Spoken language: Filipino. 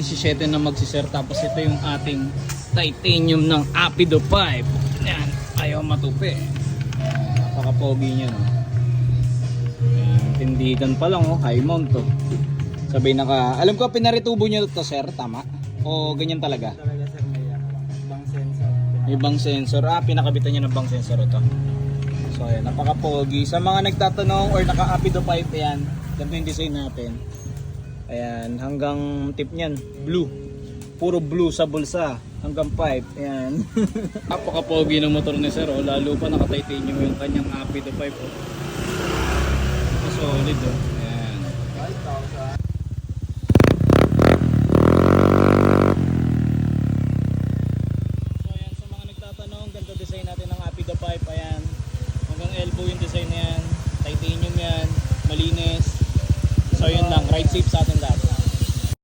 17 na magsisir. Tapos ito yung ating titanium ng Apido 5. Yan, ayaw matupi. Napaka-pogi niya, no? Tindigan pa lang, oh, high mount to. Sabay alam ko pinaritubo nyo to, sir, tama? O ganyan talaga? Talaga sir, may bang sensor. May bang sensor. Pinakabitan nyo ng bang sensor ito. So ayan, napaka-pogi. Sa mga nagtatanong or naka-Apido 5, ayan, ganito yung design natin. Ayan, hanggang tip niyan, blue. Puro blue sa bulsa, hanggang 5. Ayan. Napaka-pogi ng motor ni sir, oh. Lalo pa naka-titanium yung kanyang Apido 5, oh. Solid, oh. Ayan. 5,000. So ayan, sa mga nagtatanong, ganito design natin ng Apido 5. Ayan, hanggang elbow yung design na yan. Titanium yan, malinis. So yun lang, ride safe sa atin lahat.